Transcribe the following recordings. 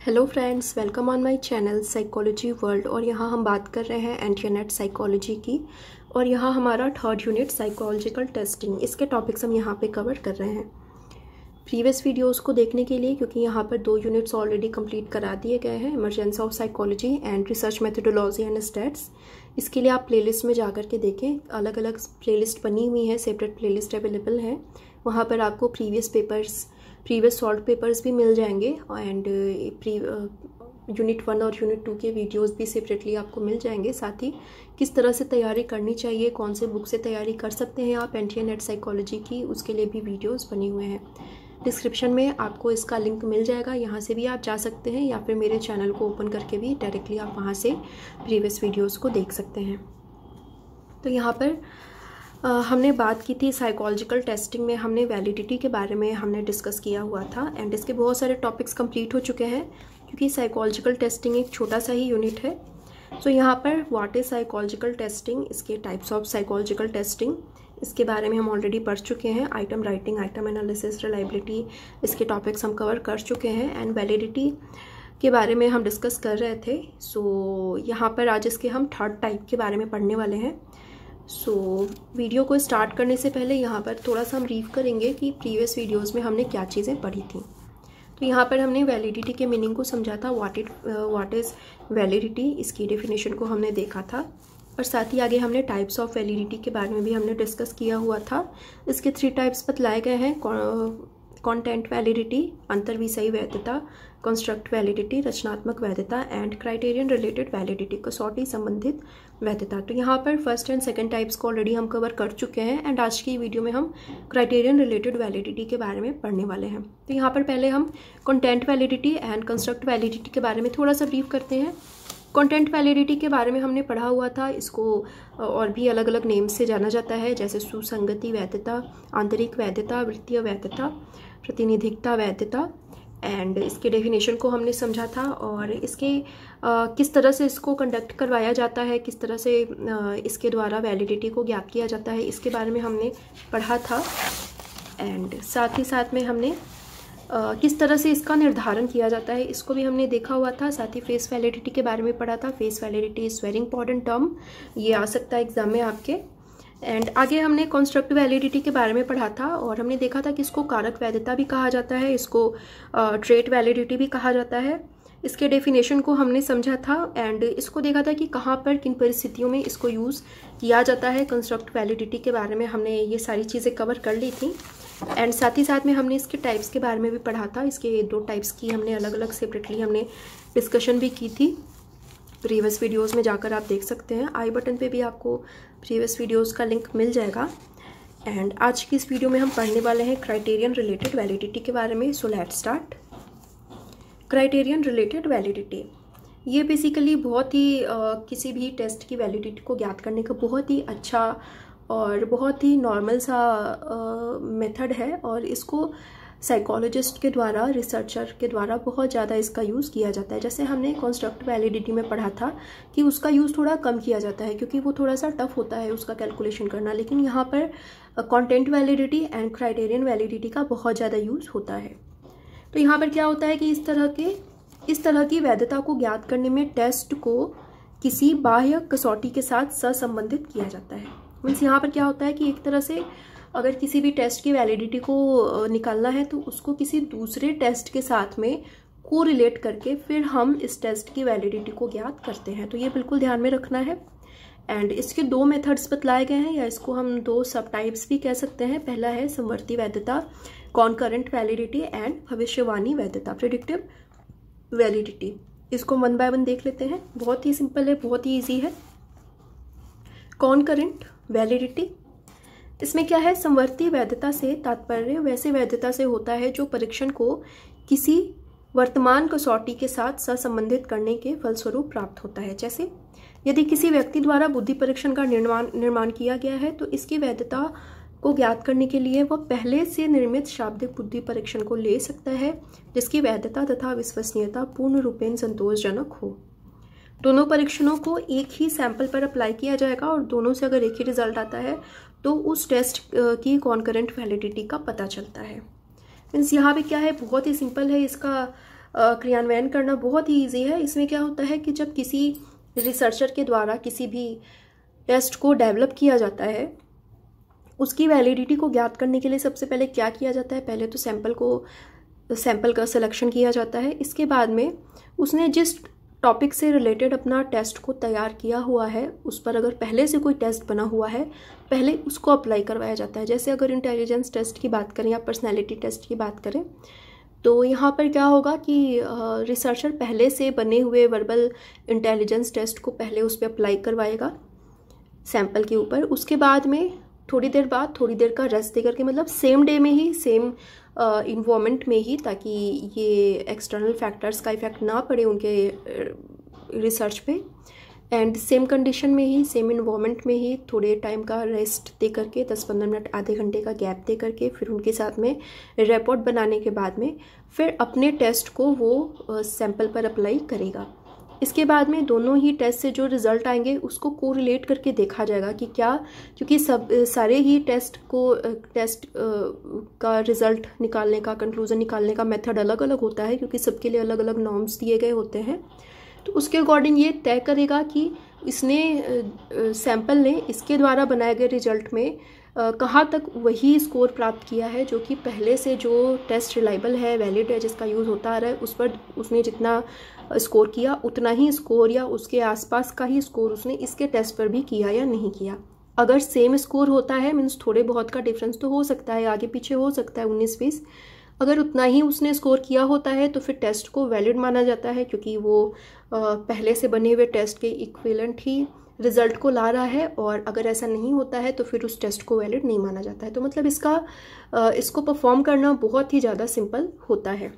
Hello friends, welcome on my channel psychology world. और यहाँ हम बात कर रहे हैं एंटी साइकोलॉजी की। और यहाँ हमारा थर्ड यूनिट साइकोलॉजिकल टेस्टिंग, इसके टॉपिक्स हम यहाँ पे कवर कर रहे हैं। प्रीवियस वीडियोस को देखने के लिए, क्योंकि यहाँ पर 2 यूनिट्स ऑलरेडी कंप्लीट करा दिए गए हैं, emergency of psychology and research methodology and stats. इसके लिए आप प्लेलिस्ट में जा कर के देखें, अलग अलग प्लेलिस्ट बनी हुई है, सेपरेट प्लेलिस्ट अवेलेबल है। वहाँ पर आपको प्रीवियस सॉल्व पेपर्स भी मिल जाएंगे एंड यूनिट 1 और यूनिट 2 के वीडियोस भी सेपरेटली आपको मिल जाएंगे। साथ ही किस तरह से तैयारी करनी चाहिए, कौन से बुक से तैयारी कर सकते हैं आप एंटी साइकोलॉजी की, उसके लिए भी वीडियोस बने हुए हैं। डिस्क्रिप्शन में आपको इसका लिंक मिल जाएगा, यहाँ से भी आप जा सकते हैं, या फिर मेरे चैनल को ओपन करके भी डायरेक्टली आप वहाँ से प्रीवियस वीडियोज़ को देख सकते हैं। तो यहाँ पर हमने बात की थी साइकोलॉजिकल टेस्टिंग में, हमने वैलिडिटी के बारे में हमने डिस्कस किया हुआ था एंड इसके बहुत सारे टॉपिक्स कंप्लीट हो चुके हैं, क्योंकि साइकोलॉजिकल टेस्टिंग एक छोटा सा ही यूनिट है। सो यहाँ पर व्हाट इज़ साइकोलॉजिकल टेस्टिंग, इसके टाइप्स ऑफ साइकोलॉजिकल टेस्टिंग, इसके बारे में हम ऑलरेडी पढ़ चुके हैं। Item writing, item analysis, reliability, इसके टॉपिक्स हम कवर कर चुके हैं एंड वैलिडिटी के बारे में हम डिस्कस कर रहे थे। सो यहाँ पर आज इसके हम थर्ड टाइप के बारे में पढ़ने वाले हैं। सो वीडियो को स्टार्ट करने से पहले यहाँ पर थोड़ा सा हम रीव करेंगे कि प्रीवियस वीडियोस में हमने क्या चीज़ें पढ़ी थी। तो यहाँ पर हमने वैलिडिटी के मीनिंग को समझा था, व्हाट इज़ वैलिडिटी, इसकी डेफिनेशन को हमने देखा था। और साथ ही आगे हमने टाइप्स ऑफ वैलिडिटी के बारे में भी हमने डिस्कस किया हुआ था। इसके 3 टाइप्स बतलाए गए हैं, कंटेंट वैलिडिटी, अंतर्विषयी वैधता, कंस्ट्रक्ट वैलिडिटी, रचनात्मक वैधता एंड क्राइटेरियन रिलेटेड वैलिडिटी, कसौटी संबंधित वैधता। तो यहाँ पर फर्स्ट एंड सेकंड टाइप्स को ऑलरेडी हम कवर कर चुके हैं एंड आज की वीडियो में हम क्राइटेरियन रिलेटेड वैलिडिटी के बारे में पढ़ने वाले हैं। तो यहाँ पर पहले हम content validity and construct validity के बारे में थोड़ा सा ब्रीफ करते हैं। कंटेंट वैलिडिटी के बारे में हमने पढ़ा हुआ था, इसको और भी अलग अलग नेम से जाना जाता है, जैसे सुसंगति वैधता, आंतरिक वैधता, वृत्तीय वैधता, प्रतिनिधिकता वैधता एंड इसके डेफिनेशन को हमने समझा था। और इसके किस तरह से इसको कंडक्ट करवाया जाता है, किस तरह से इसके द्वारा वैलिडिटी को ज्ञात किया जाता है, इसके बारे में हमने पढ़ा था। एंड साथ ही साथ में हमने किस तरह से इसका निर्धारण किया जाता है, इसको भी हमने देखा हुआ था। साथ ही फेस वैलिडिटी के बारे में पढ़ा था। Face validity is very important term, ये आ सकता है एग्जाम में आपके। एंड आगे हमने कंस्ट्रक्ट वैलिडिटी के बारे में पढ़ा था और हमने देखा था कि इसको कारक वैधता भी कहा जाता है, इसको ट्रेट वैलिडिटी भी कहा जाता है। इसके डेफिनेशन को हमने समझा था एंड इसको देखा था कि कहाँ पर किन परिस्थितियों में इसको यूज़ किया जाता है। कंस्ट्रक्ट वैलिडिटी के बारे में हमने ये सारी चीज़ें कवर कर ली थी एंड साथ ही साथ में हमने इसके टाइप्स के बारे में भी पढ़ा था। इसके 2 टाइप्स की हमने अलग अलग सेपरेटली हमने डिस्कशन भी की थी। प्रीवियस वीडियोस में जाकर आप देख सकते हैं, आई बटन पे भी आपको प्रीवियस वीडियोस का लिंक मिल जाएगा। एंड आज की इस वीडियो में हम पढ़ने वाले हैं क्राइटेरियन रिलेटेड वैलिडिटी के बारे में। So let's start. Criterion related validity, ये बेसिकली बहुत ही किसी भी टेस्ट की वैलिडिटी को ज्ञात करने का बहुत ही अच्छा और बहुत ही नॉर्मल सा मेथड है और इसको साइकोलॉजिस्ट के द्वारा, रिसर्चर के द्वारा बहुत ज़्यादा इसका यूज़ किया जाता है। जैसे हमने कंस्ट्रक्ट वैलिडिटी में पढ़ा था कि उसका यूज़ थोड़ा कम किया जाता है, क्योंकि वो थोड़ा सा टफ होता है उसका कैलकुलेशन करना, लेकिन यहाँ पर content validity and criterion validity का बहुत ज़्यादा यूज़ होता है। तो यहाँ पर क्या होता है कि इस तरह की वैधता को ज्ञात करने में टेस्ट को किसी बाह्य कसौटी के साथ सहसंबंधित किया जाता है। मीन्स यहाँ पर क्या होता है कि एक तरह से अगर किसी भी टेस्ट की वैलिडिटी को निकालना है तो उसको किसी दूसरे टेस्ट के साथ में को रिलेट करके फिर हम इस टेस्ट की वैलिडिटी को ज्ञात करते हैं। तो ये बिल्कुल ध्यान में रखना है। एंड इसके 2 मेथड्स बतलाए गए हैं, या इसको हम 2 सब टाइप्स भी कह सकते हैं। पहला है समवर्ती वैधता, कॉनकरेंट वैलिडिटी एंड भविष्यवाणी वैधता, प्रेडिक्टिव वैलिडिटी। इसको 1 बाय 1 देख लेते हैं। बहुत ही सिंपल है, बहुत ही ईजी है। कॉनकरेंट वैलिडिटी, इसमें क्या है, समवर्ती वैधता से तात्पर्य वैसे वैधता से होता है जो परीक्षण को किसी वर्तमान कसौटी के साथ सहसंबंधित करने के फलस्वरूप प्राप्त होता है। जैसे यदि किसी व्यक्ति द्वारा बुद्धि परीक्षण का निर्माण किया गया है तो इसकी वैधता को ज्ञात करने के लिए वह पहले से निर्मित शाब्दिक बुद्धि परीक्षण को ले सकता है जिसकी वैधता तथा विश्वसनीयता पूर्ण रूपेण संतोषजनक हो। दोनों परीक्षणों को एक ही सैंपल पर अप्लाई किया जाएगा और दोनों से अगर एक ही रिजल्ट आता है तो उस टेस्ट की कॉनकरेंट वैलिडिटी का पता चलता है। मीन्स यहाँ पे क्या है, बहुत ही सिंपल है इसका क्रियान्वयन करना बहुत ही ईजी है। इसमें क्या होता है कि जब किसी रिसर्चर के द्वारा किसी भी टेस्ट को डेवलप किया जाता है, उसकी वैलिडिटी को ज्ञात करने के लिए सबसे पहले क्या किया जाता है, पहले तो सैंपल का सिलेक्शन किया जाता है। इसके बाद में उसने जिस टॉपिक से रिलेटेड अपना टेस्ट को तैयार किया हुआ है, उस पर अगर पहले से कोई टेस्ट बना हुआ है, पहले उसको अप्लाई करवाया जाता है। जैसे अगर इंटेलिजेंस टेस्ट की बात करें या पर्सनैलिटी टेस्ट की बात करें, तो यहाँ पर क्या होगा कि रिसर्चर पहले से बने हुए वर्बल इंटेलिजेंस टेस्ट को पहले उस पर अप्लाई करवाएगा सैंपल के ऊपर। उसके बाद में थोड़ी देर का रेस्ट दे करके, मतलब सेम डे में ही, सेम इन्वॉर्मेंट में ही, ताकि ये एक्सटर्नल फैक्टर्स का इफेक्ट ना पड़े उनके रिसर्च पे, एंड सेम कंडीशन में ही, सेम इन्वॉर्मेंट में ही थोड़े टाइम का रेस्ट दे करके, 10-15 मिनट, आधे घंटे का गैप दे करके, फिर उनके साथ में रिपोर्ट बनाने के बाद में फिर अपने टेस्ट को वो सैंपल पर अप्लाई करेगा। इसके बाद में दोनों ही टेस्ट से जो रिज़ल्ट आएंगे उसको कोरिलेट करके देखा जाएगा कि क्या, क्योंकि सारे ही टेस्ट का रिज़ल्ट निकालने का, कंक्लूज़न निकालने का मेथड अलग अलग होता है, क्योंकि सबके लिए अलग अलग नॉर्म्स दिए गए होते हैं। तो उसके अकॉर्डिंग ये तय करेगा कि सैंपल ने इसके द्वारा बनाए गए रिजल्ट में कहाँ तक वही स्कोर प्राप्त किया है जो कि पहले से जो टेस्ट रिलायबल है, वैलिड है, जिसका यूज़ होता आ रहा है, उस पर उसने जितना स्कोर किया उतना ही स्कोर या उसके आसपास का ही स्कोर उसने इसके टेस्ट पर भी किया या नहीं किया। अगर सेम स्कोर होता है, मीन्स थोड़े बहुत का डिफरेंस तो हो सकता है, आगे पीछे हो सकता है 19-20, अगर उतना ही उसने स्कोर किया होता है तो फिर टेस्ट को वैलिड माना जाता है, क्योंकि वो पहले से बने हुए टेस्ट के इक्विवेलेंट ही रिज़ल्ट को ला रहा है। और अगर ऐसा नहीं होता है तो फिर उस टेस्ट को वैलिड नहीं माना जाता है। तो मतलब इसको परफॉर्म करना बहुत ही ज़्यादा सिंपल होता है।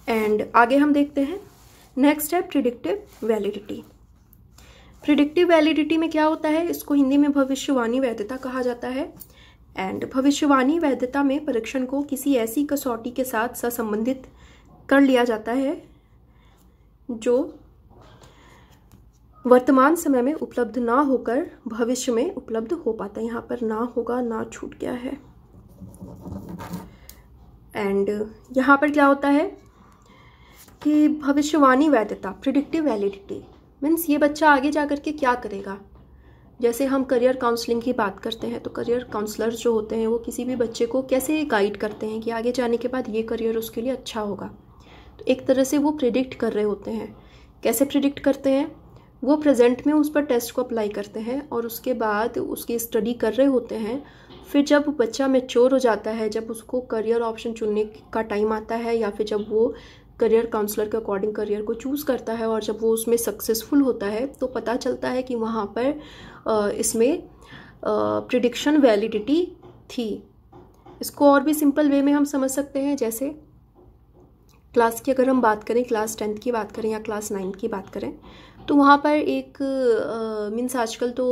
एंड आगे हम देखते हैं नेक्स्ट है प्रिडिक्टिव वैलिडिटी। प्रिडिक्टिव वैलिडिटी में क्या होता है, इसको हिंदी में भविष्यवाणी वैधता कहा जाता है। एंड भविष्यवाणी वैधता में परीक्षण को किसी ऐसी कसौटी के साथ सहसंबंधित कर लिया जाता है जो वर्तमान समय में उपलब्ध ना होकर भविष्य में उपलब्ध हो पाता है। यहाँ पर ना होगा, ना छूट गया है। एंड यहाँ पर क्या होता है कि भविष्यवाणी वैधता, प्रिडिक्टिव वैलिडिटी मीन्स ये बच्चा आगे जा कर के क्या करेगा। जैसे हम करियर काउंसलिंग की बात करते हैं तो करियर काउंसलर जो होते हैं वो किसी भी बच्चे को कैसे गाइड करते हैं कि आगे जाने के बाद ये करियर उसके लिए अच्छा होगा। तो एक तरह से वो प्रिडिक्ट कर रहे होते हैं। कैसे प्रिडिक्ट करते हैं, वो प्रेजेंट में उस पर टेस्ट को अप्लाई करते हैं और उसके बाद उसकी स्टडी कर रहे होते हैं। फिर जब बच्चा मैच्योर हो जाता है, जब उसको करियर ऑप्शन चुनने का टाइम आता है, या फिर जब वो करियर काउंसलर के अकॉर्डिंग करियर को चूज़ करता है और जब वो उसमें सक्सेसफुल होता है, तो पता चलता है कि वहाँ पर इसमें प्रिडिक्शन वैलिडिटी थी। इसको और भी सिंपल वे में हम समझ सकते हैं। जैसे क्लास की अगर हम बात करें, क्लास 10th की बात करें या क्लास 9th की बात करें, तो वहाँ पर एक मीन्स आजकल तो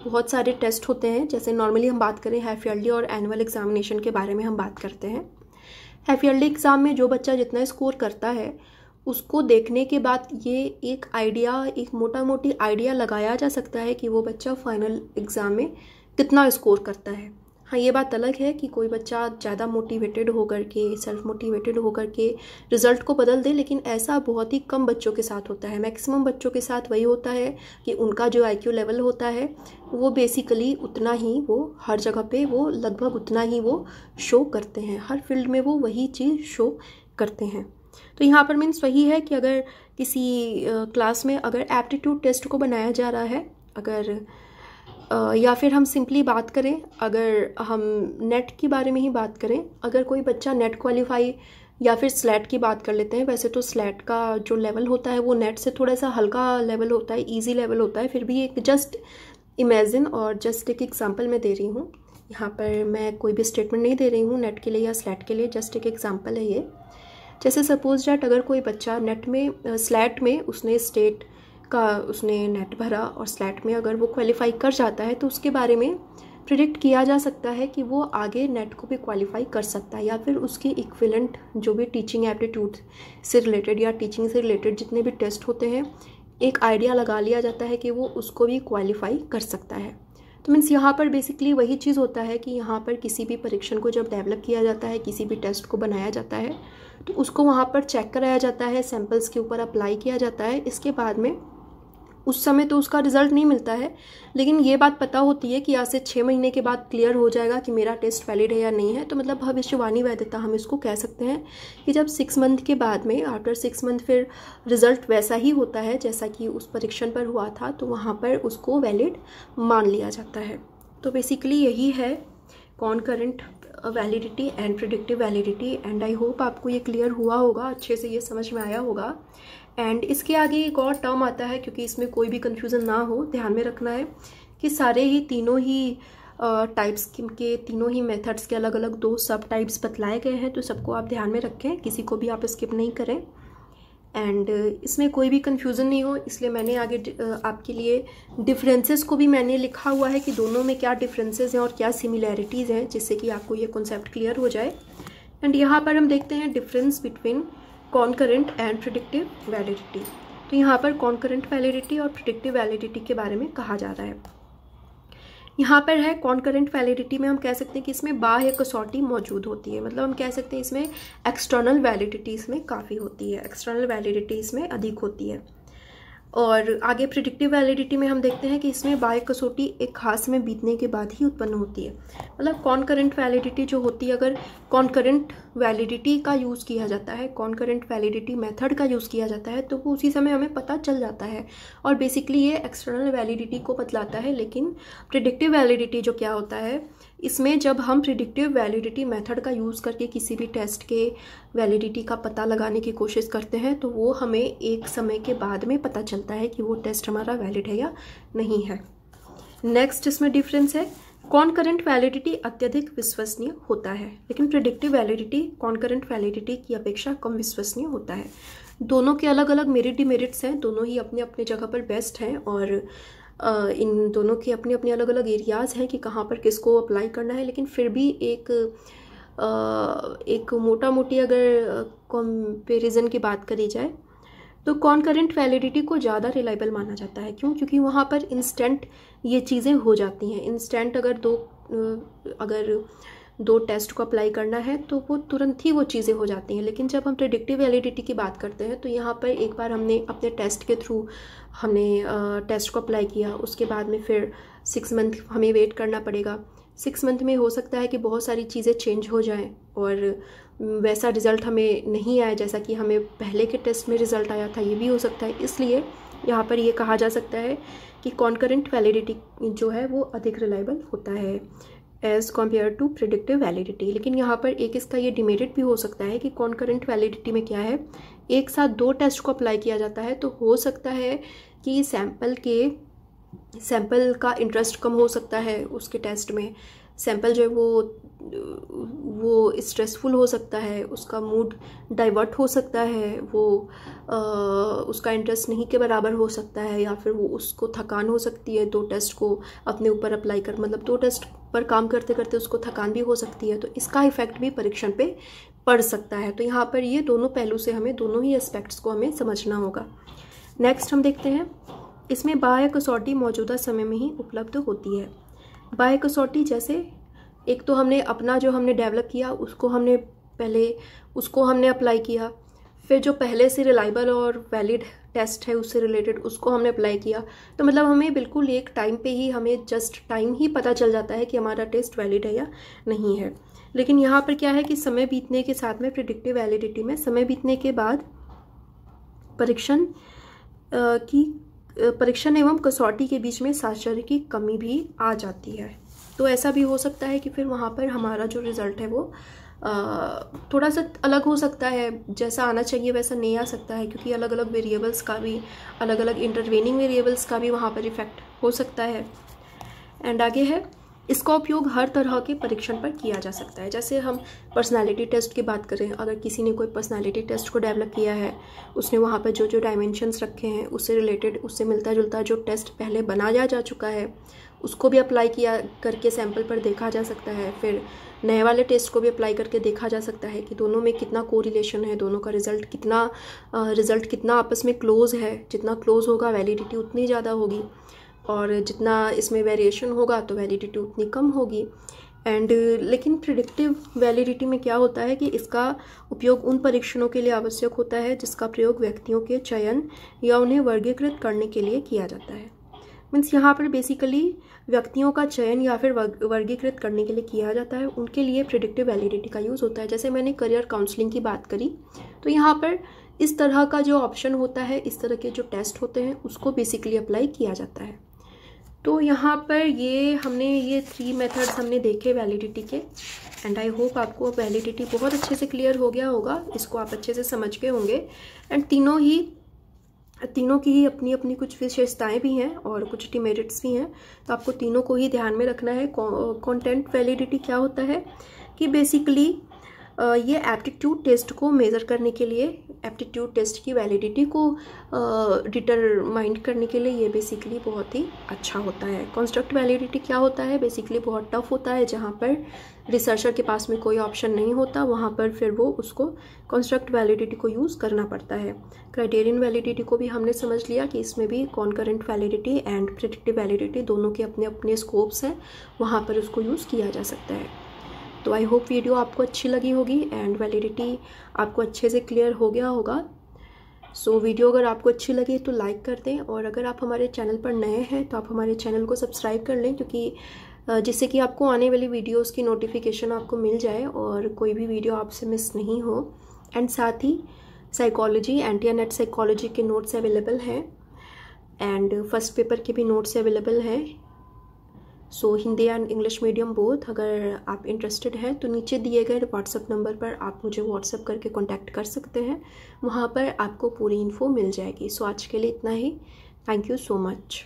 बहुत सारे टेस्ट होते हैं। जैसे नॉर्मली हम बात करें हाफ ईयरली और एनुअल एग्जामिनेशन के बारे में हम बात करते हैं। हाफ ईयरली एग्ज़ाम में जो बच्चा जितना स्कोर करता है उसको देखने के बाद ये एक मोटा मोटी आइडिया लगाया जा सकता है कि वो बच्चा फाइनल एग्ज़ाम में कितना स्कोर करता है। हाँ, ये बात अलग है कि कोई बच्चा ज़्यादा मोटिवेटेड होकर के, सेल्फ मोटिवेटेड होकर के रिज़ल्ट को बदल दे, लेकिन ऐसा बहुत ही कम बच्चों के साथ होता है। मैक्सिमम बच्चों के साथ वही होता है कि उनका जो IQ लेवल होता है वो बेसिकली उतना ही, वो हर जगह पे वो लगभग उतना ही वो शो करते हैं, हर फील्ड में वो वही चीज़ शो करते हैं। तो यहाँ पर मीन्स वही है कि अगर किसी क्लास में अगर एप्टीट्यूड टेस्ट को बनाया जा रहा है, अगर या फिर हम सिंपली बात करें, अगर हम नेट के बारे में ही बात करें, अगर कोई बच्चा नेट क्वालिफाई या फिर स्लैट की बात कर लेते हैं। वैसे तो स्लैट का जो लेवल होता है वो नेट से थोड़ा सा हल्का लेवल होता है, इजी लेवल होता है। फिर भी एक जस्ट इमेजिन और जस्ट एक एग्जांपल मैं दे रही हूँ। यहाँ पर मैं कोई भी स्टेटमेंट नहीं दे रही हूँ नेट के लिए या स्लैट के लिए, जस्ट एक एग्जाम्पल है ये। जैसे सपोज डैट अगर कोई बच्चा नेट में, स्लैट में उसने स्टेट का उसने नेट भरा और स्लैट में अगर वो क्वालिफाई कर जाता है, तो उसके बारे में प्रिडिक्ट किया जा सकता है कि वो आगे नेट को भी क्वालिफाई कर सकता है, या फिर उसके इक्विवेलेंट जो भी टीचिंग एप्टीट्यूड से रिलेटेड या टीचिंग से रिलेटेड जितने भी टेस्ट होते हैं, एक आइडिया लगा लिया जाता है कि वो उसको भी क्वालिफाई कर सकता है। तो मीन्स यहाँ पर बेसिकली वही चीज़ होता है कि यहाँ पर किसी भी परीक्षण को जब डेवलप किया जाता है, किसी भी टेस्ट को बनाया जाता है, तो उसको वहाँ पर चेक कराया जाता है, सैम्पल्स के ऊपर अप्लाई किया जाता है। इसके बाद में उस समय तो उसका रिजल्ट नहीं मिलता है, लेकिन ये बात पता होती है कि आज से 6 महीने के बाद क्लियर हो जाएगा कि मेरा टेस्ट वैलिड है या नहीं है। तो मतलब भविष्यवाणी वैधता हम इसको कह सकते हैं कि जब 6 मंथ के बाद में, आफ्टर 6 मंथ, फिर रिजल्ट वैसा ही होता है जैसा कि उस परीक्षण पर हुआ था, तो वहाँ पर उसको वैलिड मान लिया जाता है। तो बेसिकली यही है कॉनकरेंट validity and predictive validity. And I hope आपको ये क्लियर हुआ होगा, अच्छे से ये समझ में आया होगा। एंड इसके आगे एक और टर्म आता है, क्योंकि इसमें कोई भी कन्फ्यूज़न ना हो, ध्यान में रखना है कि सारे ही तीनों ही टाइप्स के तीनों ही मेथड्स के अलग अलग 2 सब टाइप्स बतलाए गए हैं। तो सबको आप ध्यान में रखें, किसी को भी आप स्किप नहीं करें एंड इसमें कोई भी कन्फ्यूज़न नहीं हो, इसलिए मैंने आगे आपके लिए डिफरेंसेस को भी मैंने लिखा हुआ है कि दोनों में क्या डिफरेंसेस हैं और क्या सिमिलैरिटीज़ हैं, जिससे कि आपको ये कॉन्सेप्ट क्लियर हो जाए। एंड यहाँ पर हम देखते हैं difference between कॉनकरेंट and predictive validity. तो यहाँ पर कॉनकरेंट वैलिडिटी और प्रेडिक्टिव वैलिडिटी के बारे में कहा जा रहा है। यहाँ पर है कॉनकरेंट वैलिडिटी में हम कह सकते हैं कि इसमें बाह्य कसौटी मौजूद होती है, मतलब हम कह सकते हैं इसमें एक्सटर्नल वैलिडिटी इसमें काफ़ी होती है, एक्सटर्नल वैलिडिटी इसमें अधिक होती है। और आगे प्रेडिक्टिव वैलिडिटी में हम देखते हैं कि इसमें बाह्य कसौटी एक खास समय बीतने के बाद ही उत्पन्न होती है। मतलब कॉनकरेंट वैलिडिटी जो होती है, अगर कॉनकरेंट वैलिडिटी का यूज़ किया जाता है, कॉनकरेंट वैलिडिटी मेथड का यूज़ किया जाता है, तो वो उसी समय हमें पता चल जाता है और बेसिकली ये एक्सटर्नल वैलिडिटी को बतलाता है। लेकिन प्रेडिक्टिव वैलिडिटी जो क्या होता है, इसमें जब हम प्रेडिक्टिव वैलिडिटी मेथड का यूज़ करके किसी भी टेस्ट के वैलिडिटी का पता लगाने की कोशिश करते हैं, तो वो हमें एक समय के बाद में पता चलता है कि वो टेस्ट हमारा वैलिड है या नहीं है। नेक्स्ट इसमें डिफरेंस है, कॉनकरेंट वैलिडिटी अत्यधिक विश्वसनीय होता है, लेकिन प्रेडिक्टिव वैलिडिटी कॉनकरेंट वैलिडिटी की अपेक्षा कम विश्वसनीय होता है। दोनों के अलग अलग मेरिट डिमेरिट्स हैं, दोनों ही अपने अपने जगह पर बेस्ट हैं और इन दोनों के अपने अपने अलग अलग एरियाज़ हैं कि कहाँ पर किसको अप्लाई करना है। लेकिन फिर भी एक मोटा मोटी अगर कंपैरिजन की बात करी जाए तो कॉनकरेंट वैलिडिटी को ज़्यादा रिलायबल माना जाता है। क्यों? क्योंकि वहाँ पर इंस्टेंट ये चीज़ें हो जाती हैं। इंस्टेंट अगर दो टेस्ट को अप्लाई करना है तो वो तुरंत ही वो चीज़ें हो जाती हैं। लेकिन जब हम प्रेडिक्टिव वैलिडिटी की बात करते हैं तो यहाँ पर एक बार हमने अपने टेस्ट के थ्रू हमने टेस्ट को अप्लाई किया, उसके बाद में फिर 6 मंथ हमें वेट करना पड़ेगा। 6 मंथ में हो सकता है कि बहुत सारी चीज़ें चेंज हो जाएं और वैसा रिज़ल्ट हमें नहीं आए जैसा कि हमें पहले के टेस्ट में रिज़ल्ट आया था, ये भी हो सकता है। इसलिए यहाँ पर ये कहा जा सकता है कि कॉनकरेंट वैलिडिटी जो है वो अधिक रिलायबल होता है as compare to predictive validity. लेकिन यहाँ पर एक इसका ये डिमेरिट भी हो सकता है कि कॉनकरेंट वैलिडिटी में क्या है, एक साथ 2 टेस्ट को अप्लाई किया जाता है, तो हो सकता है कि सैंपल का इंटरेस्ट कम हो सकता है उसके टेस्ट में। सैंपल जो है वो स्ट्रेसफुल हो सकता है, उसका मूड डाइवर्ट हो सकता है, वो उसका इंटरेस्ट नहीं के बराबर हो सकता है, या फिर वो उसको थकान हो सकती है 2 टेस्ट को अपने ऊपर अप्लाई कर, मतलब 2 टेस्ट पर काम करते करते उसको थकान भी हो सकती है। तो इसका इफेक्ट भी परीक्षण पे पड़ सकता है। तो यहाँ पर ये दोनों पहलू से हमें दोनों ही एस्पेक्ट्स को हमें समझना होगा। नेक्स्ट हम देखते हैं, इसमें बाह्य कसौटी मौजूदा समय में ही उपलब्ध होती है। बाह्य कसौटी जैसे एक तो हमने अपना जो हमने डेवलप किया उसको हमने अप्लाई किया, फिर जो पहले से रिलायबल और वैलिड टेस्ट है उससे रिलेटेड उसको हमने अप्लाई किया। तो मतलब हमें बिल्कुल एक टाइम पे ही, हमें जस्ट टाइम ही पता चल जाता है कि हमारा टेस्ट वैलिड है या नहीं है। लेकिन यहाँ पर क्या है कि समय बीतने के साथ में प्रेडिक्टिव वैलिडिटी में समय बीतने के बाद परीक्षण एवं कसौटी के बीच में साहचर्य की कमी भी आ जाती है। तो ऐसा भी हो सकता है कि फिर वहाँ पर हमारा जो रिज़ल्ट है वो थोड़ा सा अलग हो सकता है, जैसा आना चाहिए वैसा नहीं आ सकता है, क्योंकि अलग अलग वेरिएबल्स का भी, अलग अलग इंटरवेनिंग वेरिएबल्स का भी वहाँ पर इफेक्ट हो सकता है। एंड आगे है, इसका उपयोग हर तरह के परीक्षण पर किया जा सकता है। जैसे हम पर्सनालिटी टेस्ट की बात करें, अगर किसी ने कोई पर्सनालिटी टेस्ट को डेवलप किया है, उसने वहाँ पर जो जो डायमेंशंस रखे हैं उससे रिलेटेड, उससे मिलता जुलता जो टेस्ट पहले बनाया जा चुका है उसको भी अप्लाई किया करके सैंपल पर देखा जा सकता है। फिर नए वाले टेस्ट को भी अप्लाई करके देखा जा सकता है कि दोनों में कितना कोरिलेशन है, दोनों का रिज़ल्ट कितना आपस में क्लोज है। जितना क्लोज होगा वैलिडिटी उतनी ज़्यादा होगी। और जितना इसमें वेरिएशन होगा तो वैलिडिटी उतनी कम होगी। लेकिन प्रिडिक्टिव वैलिडिटी में क्या होता है कि इसका उपयोग उन परीक्षणों के लिए आवश्यक होता है जिसका प्रयोग व्यक्तियों के चयन या उन्हें वर्गीकृत करने के लिए किया जाता है। मीन्स यहाँ पर बेसिकली व्यक्तियों का चयन या फिर वर्गीकृत करने के लिए किया जाता है, उनके लिए प्रिडिक्टिव वैलिडिटी का यूज़ होता है। जैसे मैंने करियर काउंसलिंग की बात करी, तो यहाँ पर इस तरह का जो ऑप्शन होता है, इस तरह के जो टेस्ट होते हैं, उसको बेसिकली अप्लाई किया जाता है। तो यहाँ पर ये 3 मेथड्स हमने देखे वैलिडिटी के, एंड आई होप आपको वैलिडिटी बहुत अच्छे से क्लियर हो गया होगा, इसको आप अच्छे से समझ गए होंगे। एंड तीनों की ही अपनी अपनी कुछ विशेषताएं भी हैं और कुछ डिमेरिट्स भी हैं, तो आपको तीनों को ही ध्यान में रखना है। कंटेंट वैलिडिटी क्या होता है कि बेसिकली ये एप्टीट्यूड टेस्ट को मेज़र करने के लिए, एप्टीट्यूड टेस्ट की वैलिडिटी को डिटरमाइन करने के लिए ये बेसिकली बहुत ही अच्छा होता है। कंस्ट्रक्ट वैलिडिटी क्या होता है, बेसिकली बहुत टफ होता है, जहाँ पर रिसर्चर के पास में कोई ऑप्शन नहीं होता, वहाँ पर फिर वो उसको कंस्ट्रक्ट वैलिडिटी को यूज़ करना पड़ता है। क्राइटेरियन वैलिडिटी को भी हमने समझ लिया कि इसमें भी कॉनकरेंट वैलिडिटी एंड प्रेडिक्टिव वैलिडिटी दोनों के अपने अपने स्कोप्स हैं, वहाँ पर उसको यूज़ किया जा सकता है। तो आई होप वीडियो आपको अच्छी लगी होगी एंड वैलिडिटी आपको अच्छे से क्लियर हो गया होगा। सो वीडियो अगर आपको अच्छी लगी तो लाइक कर दें, और अगर आप हमारे चैनल पर नए हैं तो आप हमारे चैनल को सब्सक्राइब कर लें, क्योंकि जिससे कि आपको आने वाली वीडियोस की नोटिफिकेशन आपको मिल जाए और कोई भी वीडियो आपसे मिस नहीं हो। एंड साथ ही साइकोलॉजी, NTNET साइकोलॉजी के नोट्स अवेलेबल हैं एंड फर्स्ट पेपर के भी नोट्स अवेलेबल हैं। So Hindi and English medium both, अगर आप इंटरेस्टेड हैं तो नीचे दिए गए व्हाट्सएप नंबर पर आप मुझे व्हाट्सएप करके कांटेक्ट कर सकते हैं, वहाँ पर आपको पूरी इन्फो मिल जाएगी। सो आज के लिए इतना ही। Thank you so much.